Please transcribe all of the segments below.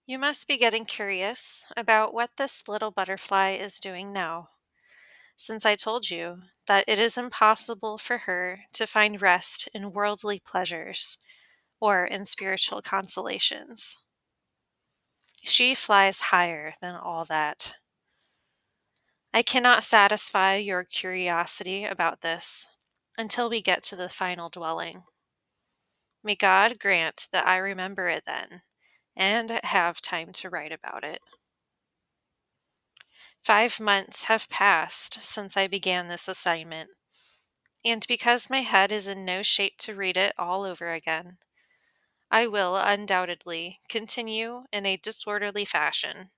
You must be getting curious about what this little butterfly is doing now, since I told you that it is impossible for her to find rest in worldly pleasures or in spiritual consolations. She flies higher than all that. I cannot satisfy your curiosity about this until we get to the final dwelling. May God grant that I remember it then and have time to write about it. 5 months have passed since I began this assignment, and because my head is in no shape to read it all over again, I will undoubtedly continue in a disorderly fashion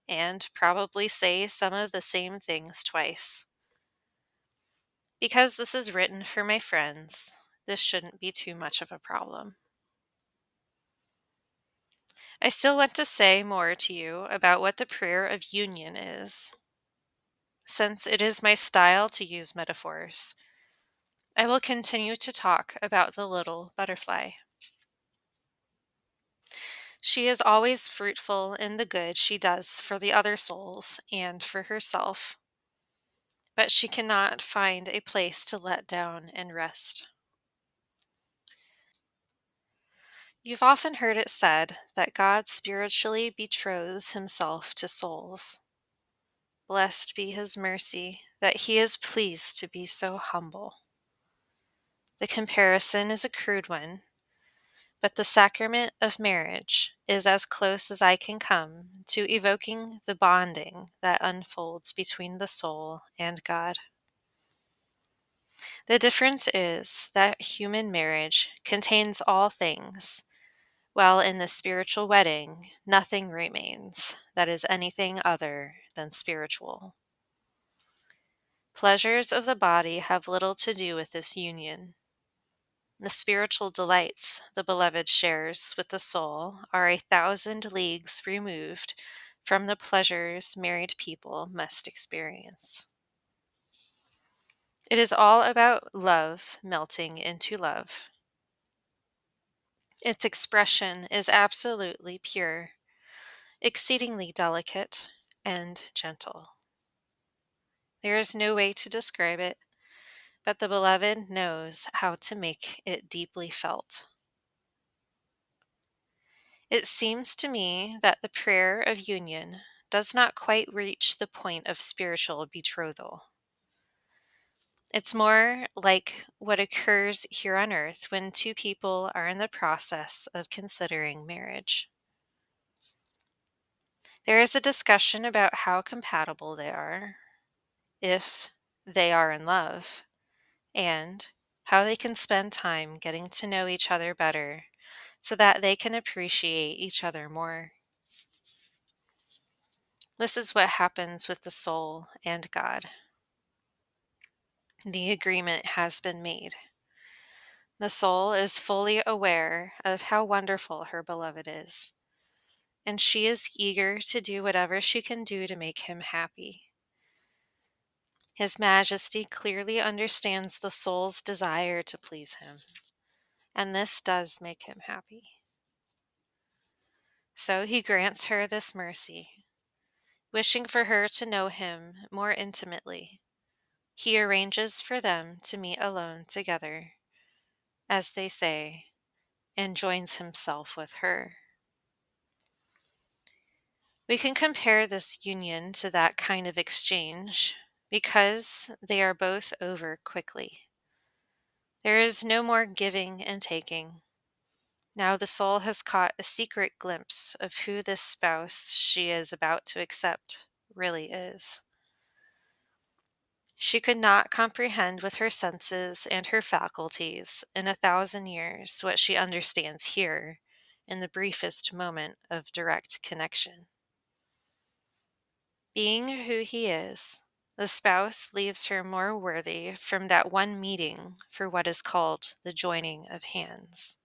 and probably say some of the same things twice. Because this is written for my friends, this shouldn't be too much of a problem. I still want to say more to you about what the prayer of union is. Since it is my style to use metaphors, I will continue to talk about the little butterfly. She is always fruitful in the good she does for the other souls and for herself, but she cannot find a place to let down and rest. You've often heard it said that God spiritually betroths himself to souls. Blessed be his mercy that he is pleased to be so humble. The comparison is a crude one, but the sacrament of marriage is as close as I can come to evoking the bonding that unfolds between the soul and God. The difference is that human marriage contains all things, while in the spiritual wedding, nothing remains that is anything other than spiritual. Pleasures of the body have little to do with this union. The spiritual delights the beloved shares with the soul are 1,000 leagues removed from the pleasures married people must experience. It is all about love melting into love. Its expression is absolutely pure, exceedingly delicate, and gentle. There is no way to describe it, but the beloved knows how to make it deeply felt. It seems to me that the prayer of union does not quite reach the point of spiritual betrothal. It's more like what occurs here on earth when two people are in the process of considering marriage. There is a discussion about how compatible they are, if they are in love, and how they can spend time getting to know each other better so that they can appreciate each other more. This is what happens with the soul and God. The agreement has been made. The soul is fully aware of how wonderful her beloved is, and she is eager to do whatever she can do to make him happy. His Majesty clearly understands the soul's desire to please him, and this does make him happy. So he grants her this mercy, wishing for her to know him more intimately. He arranges for them to meet alone together, as they say, and joins himself with her. We can compare this union to that kind of exchange because they are both over quickly. There is no more giving and taking. Now the soul has caught a secret glimpse of who this spouse she is about to accept really is. She could not comprehend with her senses and her faculties in 1,000 years what she understands here in the briefest moment of direct connection. Being who he is, the spouse leaves her more worthy from that one meeting for what is called the joining of hands.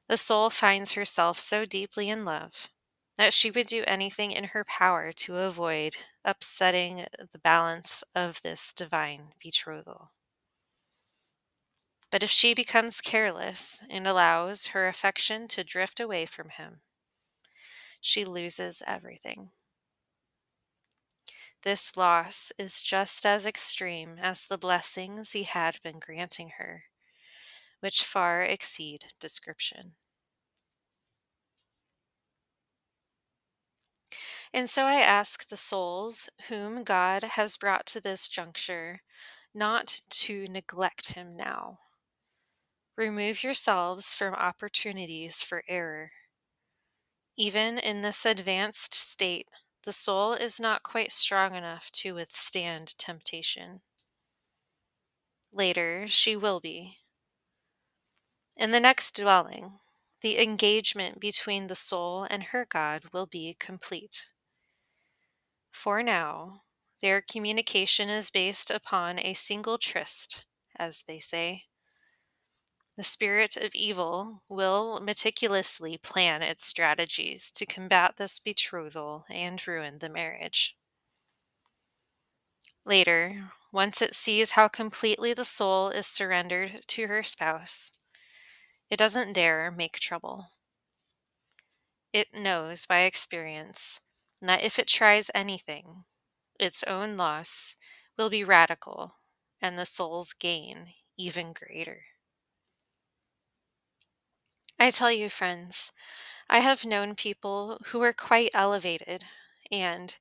The soul finds herself so deeply in love that she would do anything in her power to avoid upsetting the balance of this divine betrothal. But if she becomes careless and allows her affection to drift away from him, she loses everything. This loss is just as extreme as the blessings he had been granting her, which far exceed description. And so I ask the souls whom God has brought to this juncture not to neglect him now. Remove yourselves from opportunities for error. Even in this advanced state, the soul is not quite strong enough to withstand temptation. Later, she will be. In the next dwelling, the engagement between the soul and her God will be complete. For now, their communication is based upon a single tryst, as they say. The spirit of evil will meticulously plan its strategies to combat this betrothal and ruin the marriage. Later, once it sees how completely the soul is surrendered to her spouse, it doesn't dare make trouble. It knows by experience that if it tries anything, its own loss will be radical and the soul's gain even greater. I tell you, friends, I have known people who were quite elevated and,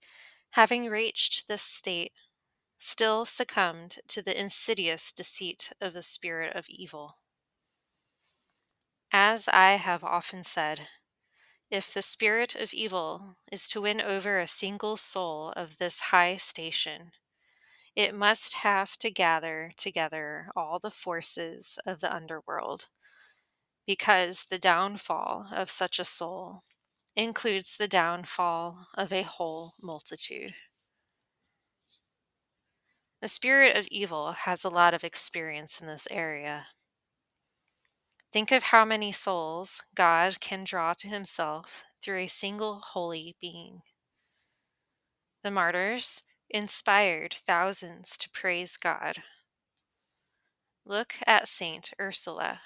having reached this state, still succumbed to the insidious deceit of the spirit of evil. As I have often said, if the spirit of evil is to win over a single soul of this high station, it must have to gather together all the forces of the underworld, because the downfall of such a soul includes the downfall of a whole multitude. The spirit of evil has a lot of experience in this area. Think of how many souls God can draw to himself through a single holy being. The martyrs inspired thousands to praise God. Look at Saint Ursula.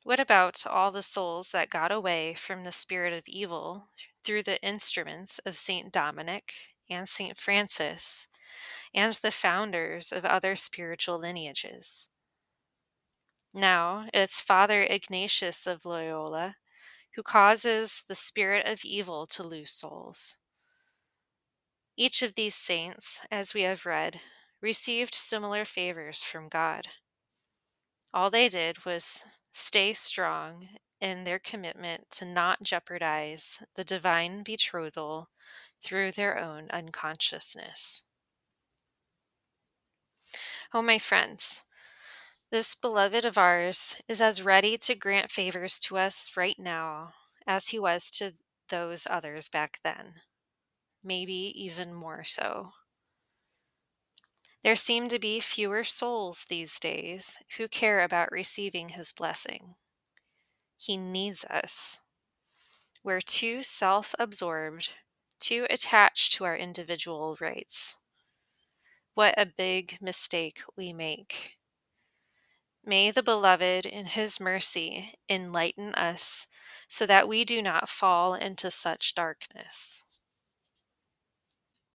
What about all the souls that got away from the spirit of evil through the instruments of Saint Dominic and Saint Francis and the founders of other spiritual lineages? Now it's Father Ignatius of Loyola who causes the spirit of evil to lose souls. Each of these saints, as we have read, received similar favors from God. All they did was stay strong in their commitment to not jeopardize the divine betrothal through their own unconsciousness. Oh, my friends, this beloved of ours is as ready to grant favors to us right now as he was to those others back then, maybe even more so. There seem to be fewer souls these days who care about receiving his blessing. He needs us. We're too self absorbed, too attached to our individual rights. What a big mistake we make. May the Beloved, in his mercy, enlighten us so that we do not fall into such darkness.